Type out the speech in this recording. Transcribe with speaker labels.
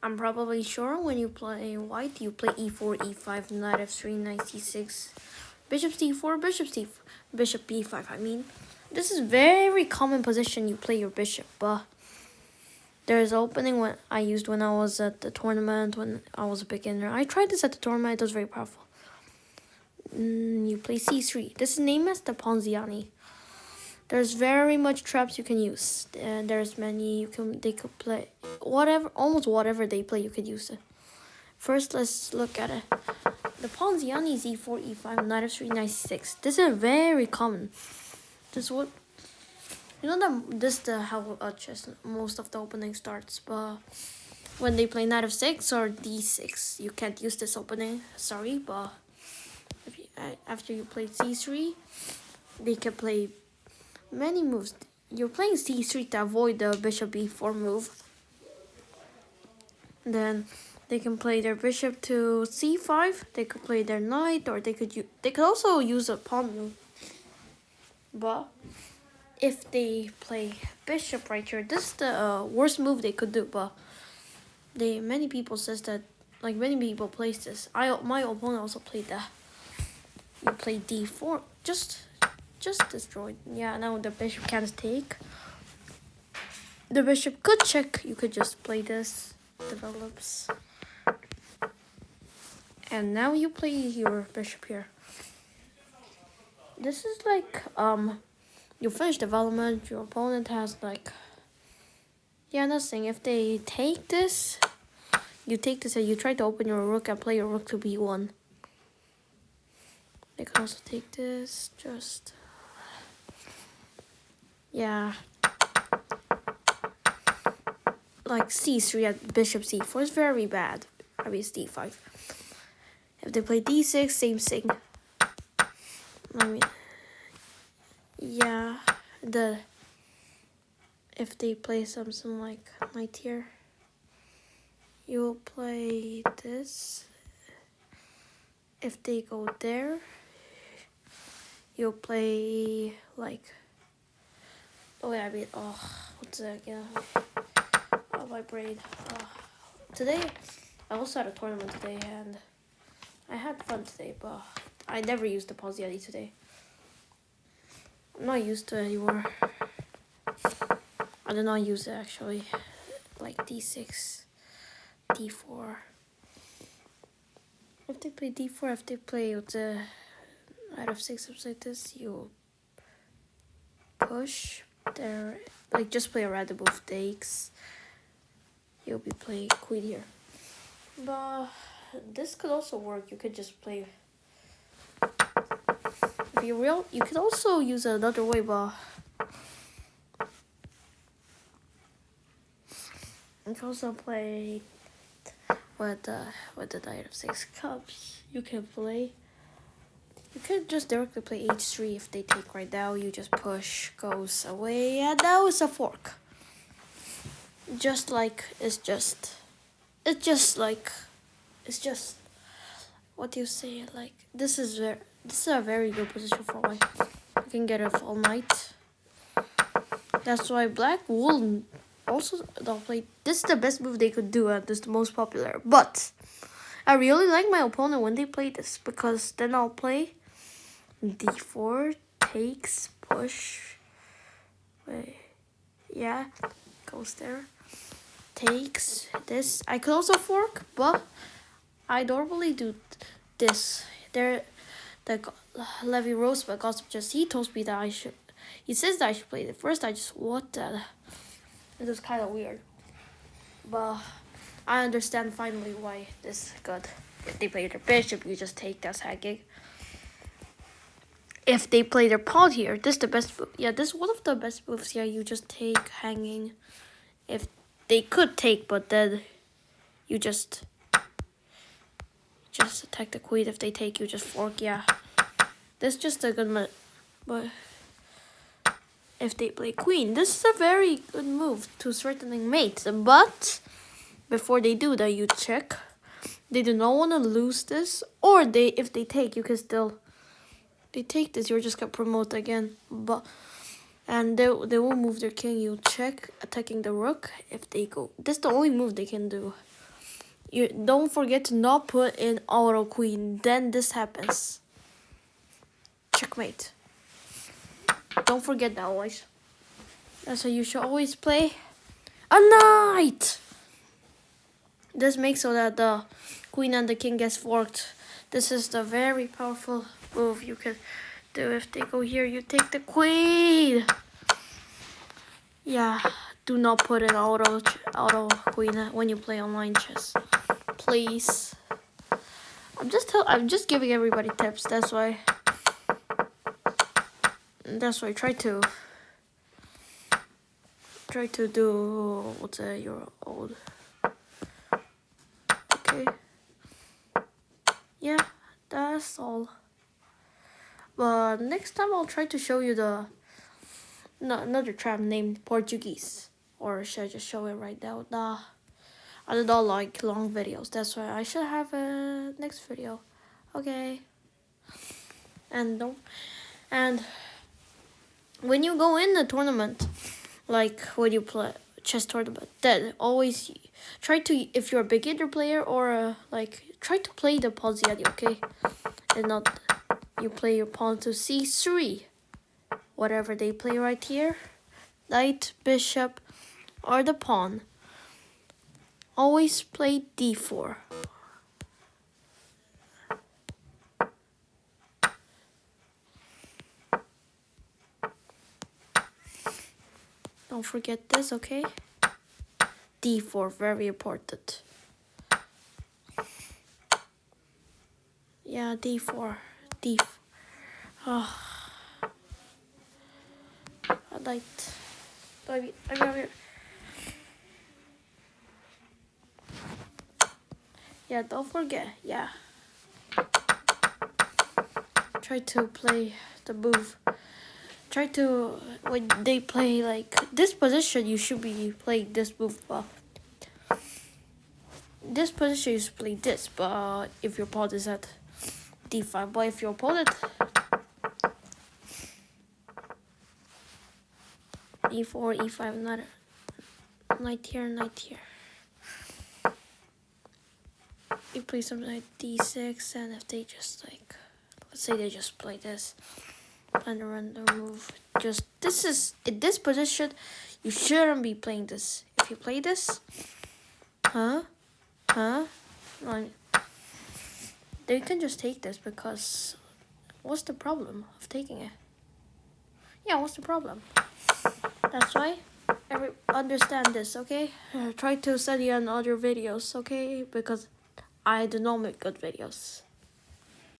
Speaker 1: I'm probably sure when you play white, you play e4, e5, knight f3, knight c6, bishop c4, bishop b5. I mean, this is very common position you play your bishop, but there's opening when I used when I was at the tournament when I was a beginner. I tried this at the tournament. It was very powerful. You play c3. This is named as the Ponziani. There's very much traps you can use, and there's many they could play almost whatever they play you could use it. First, let's look at it. The Ponziani is e4, e5, knight f3, knight c6. This is very common. This is what this is how chess most of the opening starts. But when they play knight f6 or d6, you can't use this opening. Sorry, but after you play c3, they can play many moves. You're playing c3 to avoid the bishop b4 move. Then they can play their bishop to c5. They could play their knight, or they could also use a pawn move. But if they play bishop right here, this is the worst move they could do. But many people says that, like many people plays this. My opponent also played that. You play d4, just destroyed. Yeah, now the bishop can't take. The bishop could check. You could just play this. Develops. And now you play your bishop here. This is like you finish development. Your opponent has like nothing. If they take this, you take this and you try to open your rook and play your rook to b1. They can also take this. Like c3 at bishop c4 is very bad. I mean, it's d5. If they play d6, same thing. I mean, yeah, if they play something like knight here, you'll play this. If they go there, you'll play like, what's that again? My brain. Today, I also had a tournament today, and I had fun today, but I never used the Ponziani today. I'm not used to it anymore. I did not use it actually. Like d6, d4. If they play d4, if they play with the knight of 6 something like this, you push there. Like just play a random move takes. You'll be playing queen here. But this could also work. You could just play. If you're real, you could also use it another way, but you can also play with the knight of 6 cups. You can play. You could just directly play h3 if they take right now. You just push, goes away, and now it's a fork. It's just what do you say? Like this is a very good position for white. You can get a full knight. That's why black will also don't play. This is the best move they could do, and this is the most popular. But I really like my opponent when they play this, because then I'll play d4 takes push. Wait, yeah, goes there. Takes this. I could also fork, but I normally do this. The Levi Roseback gossip he told me that I should. He says that I should play it. First, I just what the. It was kind of weird, but I understand finally why this is good. If they play their bishop, you just take that's hanging. If they play their pawn here, this is the best move. Yeah, this is one of the best moves. Yeah, you just take hanging. If they could take, but then you just attack the queen. If they take, you just fork. Yeah, this is just a good move. But if they play queen, this is a very good move to threatening mate. But before they do that, you check. They do not want to lose this, or if they take, you can still. They take this, you're just gonna promote again. And they will move their king. You check attacking the rook. If they go, this is the only move they can do. You don't forget to not put in auto queen. Then this happens. Checkmate. Don't forget that, boys. That's how you should always play. A knight! This makes so that the queen and the king gets forked. This is the very powerful move you can do. If they go here, you take the queen. Yeah, do not put in auto queen when you play online chess, please. I'm just giving everybody tips. That's why. Try to do what's your old. Okay. Yeah, that's all. But next time I'll try to show you another trap named Portuguese. Or should I just show it right now? Nah, I don't like long videos. That's why I should have a next video. Okay. And when you go in the tournament, like when you play chess tournament, then always try to, if you're a beginner player or try to play the Ponziani, okay? And not you play your pawn to c3. Whatever they play right here, knight, bishop, or the pawn. Always play d4. Don't forget this, okay? d4, very important. Yeah, d4. Oh. I liked. I got it. Yeah, don't forget. Yeah. Try to play the move. Try to, when they play like this position, you should be playing this move. But this position, you should play this. But if your opponent is at d5, but if your opponent e4, e5, not knight here, knight here. You play something like d6, and if they just like, let's say they just play this and run the move, just this is in this position, you shouldn't be playing this. If you play this, they can just take this, because what's the problem of taking it? Yeah, what's the problem? That's why understand this, okay? Try to study on other videos, okay? Because I do not make good videos.